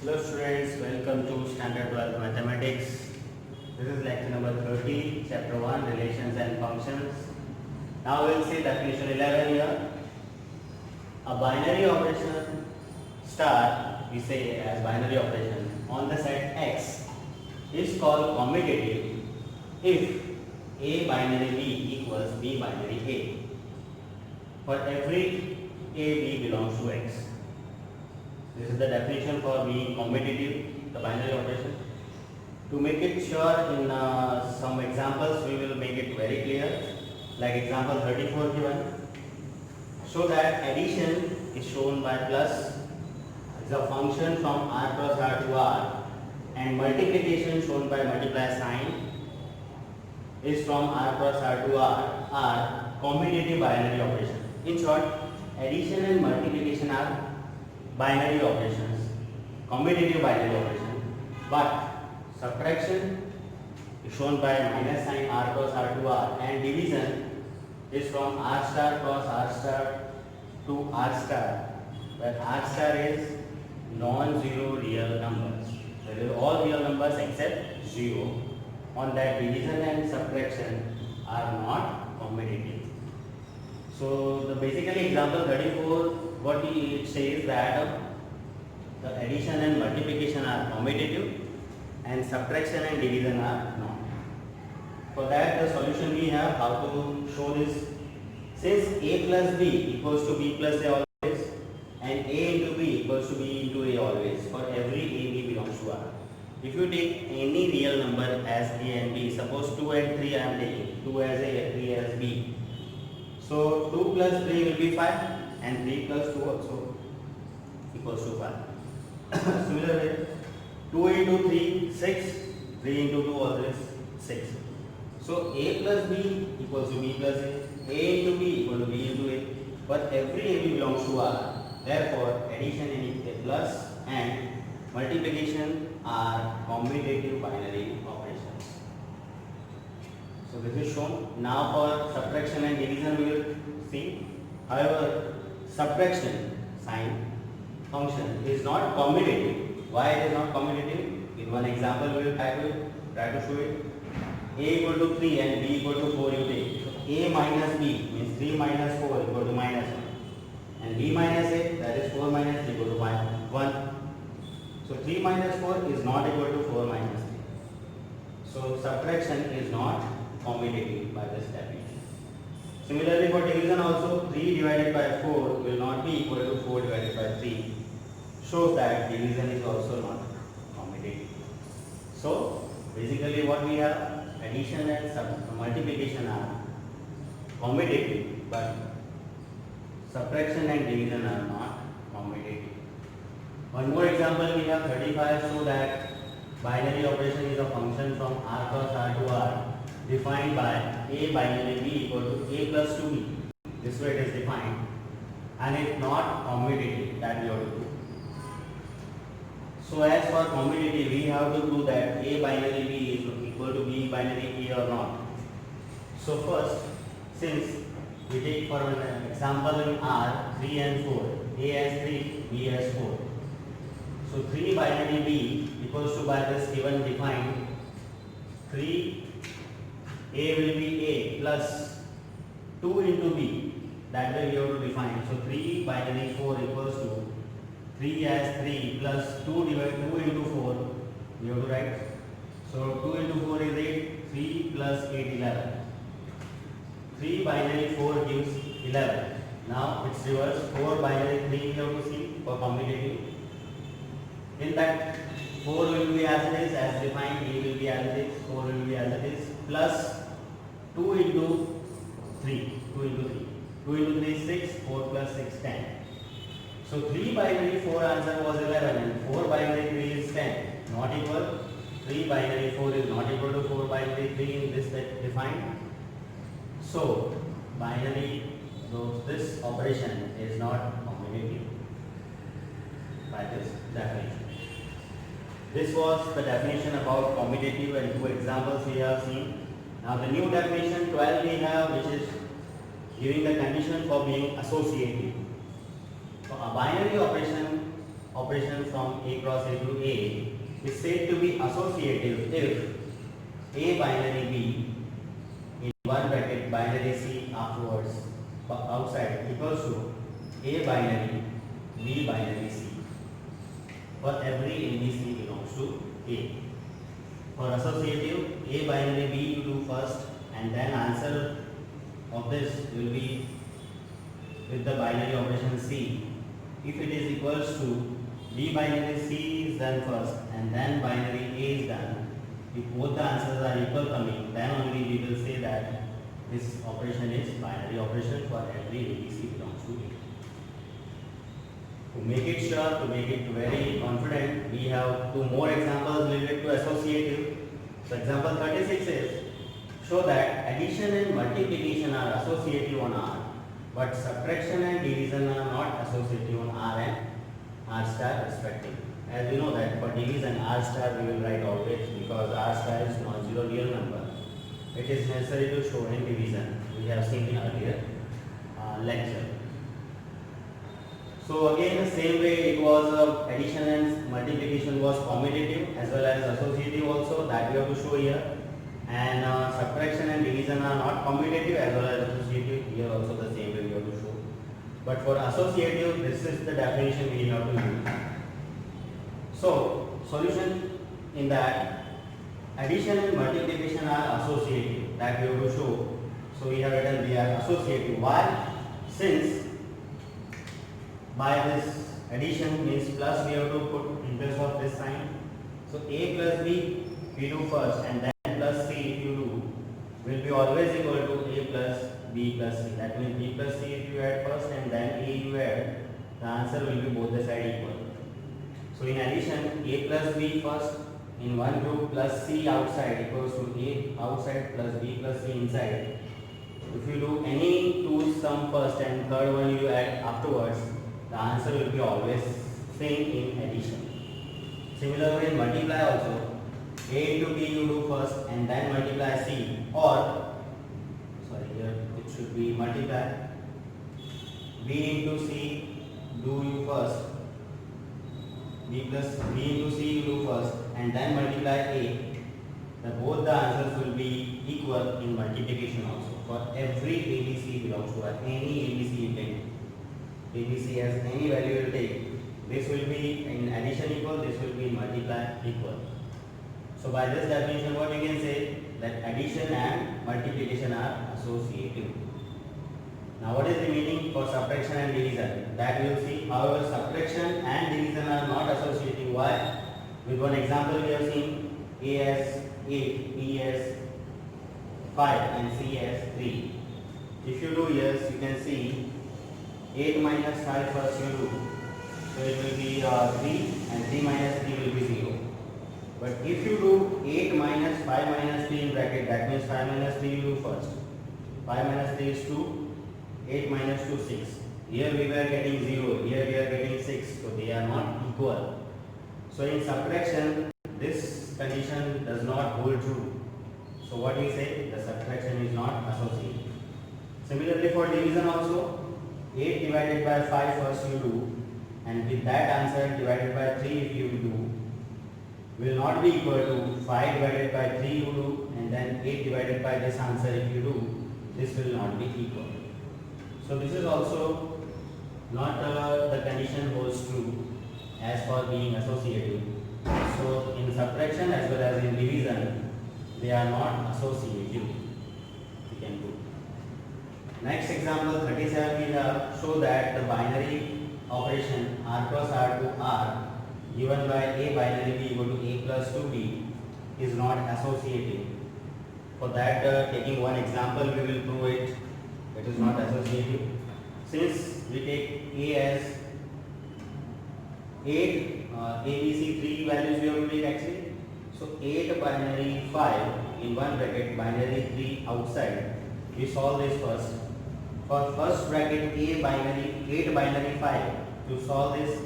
Hello students, welcome to Standard 12 Mathematics. This is lecture number 30, chapter 1, Relations and Functions. Now we will see definition 11 here. A binary operation star, we say as binary operation, on the set X is called commutative if A binary B equals B binary A. For every A, B belongs to X. This is the definition for being commutative, the binary operation. To make it sure, in some examples we will make it very clear. Like example 34 given. Show that addition is shown by plus is a function from R plus R to R, and multiplication shown by multiply sign is from R plus R to R are commutative binary operation. In short, addition and multiplication are binary operations, commutative binary operation, but subtraction is shown by minus sign R cross R to R, and division is from R star cross R star to R star, where R star is non-zero real numbers. That is all real numbers except 0. On that, division and subtraction are not commutative. So the basically example 34, what it says that the addition and multiplication are commutative and subtraction and division are not. For that, the solution we have how to show this. Since A plus B equals to B plus A always, and A into B equals to B into A always, for every A, B belongs to R. If you take any real number as A and B, suppose 2 and 3 I am taking, 2 as A, 3 as B. So 2 plus 3 will be 5, and 3 plus 2 also equals to 5. Similarly, 2 into 3, 6, 3 into 2 always 6. So A plus B equals to B plus A into B equal to B into A. But every A B belongs to R. Therefore, addition and plus and multiplication are commutative binary operations. So this is shown. Now for subtraction and division we will see. However, subtraction sign function is not commutative. Why it is not commutative? In one example we will try to show it. A equal to 3 and B equal to 4 you take. So A minus B means 3 minus 4 equal to minus 1. And B minus A, that is 4 minus 3 equal to 1. So 3 minus 4 is not equal to 4 minus 3. So subtraction is not commutative by this definition. Similarly for division also, 3 divided by 4 will not be equal to 4 divided by 3. Shows that division is also not commutative. So basically what we have, addition and multiplication are commutative, but subtraction and division are not commutative. One more example we have 35, so that binary operation is a function from R cross R to R defined by A binary B equal to A plus 2B. This way it is defined, and it's not commutative, that we have to do. So as for commutative, we have to prove that A binary B is equal to B binary A or not. So first, since we take for an example in R 3 and 4, A has 3, B has 4. So 3 binary B equals to, by this given defined, 3 A will be A plus 2 into B. That way we have to define. So 3 binary 4 equals to 3 as 3 plus 2 divided 2 into 4. We have to write. So 2 into 4 is 8. 3 plus 8 11. 3 binary 4 gives 11. Now it's reverse. 4 binary 3 we have to see for commutative. In fact, 4 will be as it is, as defined. A will be as it is. 4 will be as it is. Plus 2 into 3. 2 into 3. 2 into 3 is 6. 4 plus 6 10. So 3 binary 4 answer was 11 and 4 binary 3 is 10. Not equal. 3 binary 4 is not equal to 4 binary 3 in this defined. So binary, this operation is not commutative by this definition. This was the definition about commutative, and 2 examples we have seen. Now the new definition 12 we have, which is giving the condition for being associative. So a binary operation operation from A cross A to A is said to be associative if A binary B in one bracket binary C afterwards outside equals to A binary B binary C for every ABC belongs to A. For associative, A binary B you do first and then answer of this will be with the binary operation C. If it is equals to B binary C is done first and then binary A is done, if both the answers are equal coming, then only we will say that this operation is binary operation for every ABC belongs to A. To make it sure, to make it very confident, we have two more examples related to associative. So example 36 is, show that addition and multiplication are associative on R, but subtraction and division are not associative on R and R star respectively. As we know that for division R star we will write always because R star is non-zero real number. It is necessary to show in division. We have seen in earlier lecture. So again the same way it was addition and multiplication was commutative as well as associative also, that we have to show here. And subtraction and division are not commutative as well as associative. Here also the same way we have to show. But for associative, this is the definition we have to use. So solution in that, addition and multiplication are associative, that we have to show. So we have written they are associative. Why? Since by this addition means plus, we have to put in place of this sign. So A plus B we do first and then plus C if you do will be always equal to A plus B plus C. That means B plus C if you add first and then A you add, the answer will be both the side equal. So in addition, A plus B first in one group plus C outside equals to A outside plus B plus C inside. If you do any two sum first and third one you add afterwards, the answer will be always same in addition. Similarly in multiply also, A into B you do first and then multiply C, or sorry here it should be multiply B into C do you first, B into C you do first and then multiply A. Both the answers will be equal in multiplication also. For every ABC belongs to any ABC you take. ABC has any value you will take. This will be in addition equal, this will be in multiply equal. So by this definition what you can say, that addition and multiplication are associative. Now what is the meaning for subtraction and division? That we will see. However, subtraction and division are not associative. Why? With one example we have seen, A as 8, B as 5 and C as 3. If you do yes, you can see 8 minus 5 first you do. So it will be 3 and 3 minus 3 will be 0. But if you do 8 minus 5 minus 3 in bracket, that means 5 minus 3 you do first. 5 minus 3 is 2, 8 minus 2 6. Here we were getting 0, here we are getting 6. So they are not equal. So in subtraction, this condition does not hold true. So what we say, the subtraction is not associative. Similarly for division also, 8 divided by 5 first you do, and with that answer divided by 3 if you do, will not be equal to 5 divided by 3 you do, and then 8 divided by this answer if you do, this will not be equal. So this is also not the condition holds true as for being associative. So in subtraction as well as in division, they are not associative. We can do. Next example 37 we have, show that the binary operation R cross R to R given by A binary B equal to A plus 2B is not associative. For that taking one example we will prove it is not associative. Since we take A as 8, ABC 3 values we have to take actually. So 8 binary 5 in one bracket, binary 3 outside. We solve this first. For first bracket A binary 8 binary 5, to solve this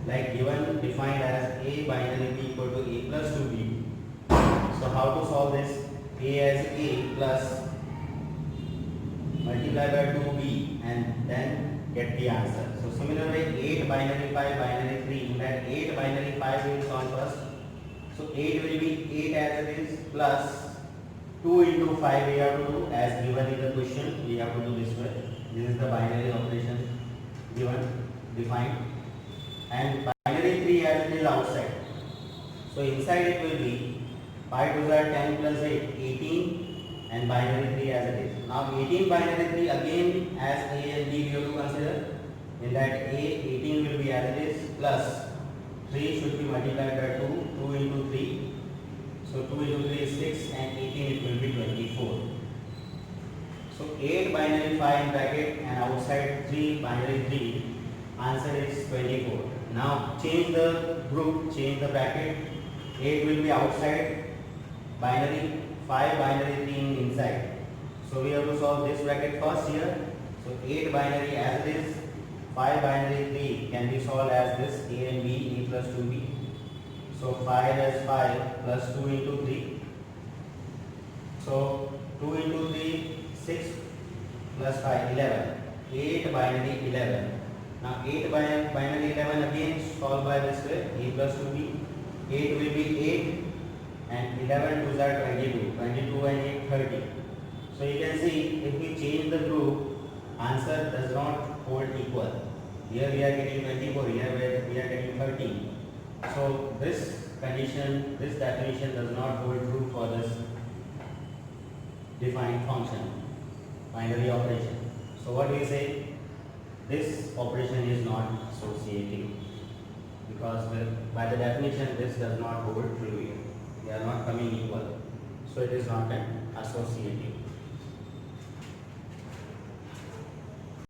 like given defined as A binary B equal to A plus 2B. So how to solve this? A as A plus multiply by 2B and then get the answer. So similarly 8 binary 5 binary 3, in that 8 binary 5 we will solve first. So 8 will be 8 as it is plus 2 into 5 we have to do as given in the question. We have to do this way. This is the binary operation given, defined, and binary 3 as it is outside. So inside it will be 5 2s are 10 plus 8, 18, and binary 3 as it is. Now 18 binary 3 again as A and B we have to consider. In that A 18 will be as it is plus 3 should be multiplied by 2, 2 into 3. So 2 into 3 is 6 and 18 it will be 24. So 8 binary 5 in bracket and outside 3 binary 3, answer is 24. Now change the group, change the bracket. 8 will be outside, binary 5 binary 3 inside. So we have to solve this bracket first here. So 8 binary as it is, 5 binary 3 can be solved as this A and B, A plus 2B. So 5 as 5 plus 2 into 3. So 2 into 3, 6 plus 5, 11. 8 binary 11. Now 8 binary 11 again solved by this way, A plus 2B. 8 will be 8 and 11 2s are 22. 22 and 8, 30. So you can see if we change the group, answer does not hold equal. Here we are getting 24, here we are getting 13. So this condition, this definition does not hold true for this defined function, binary operation. So what we say? This operation is not associative because by the definition this does not hold true here. They are not coming equal. So it is not an associative.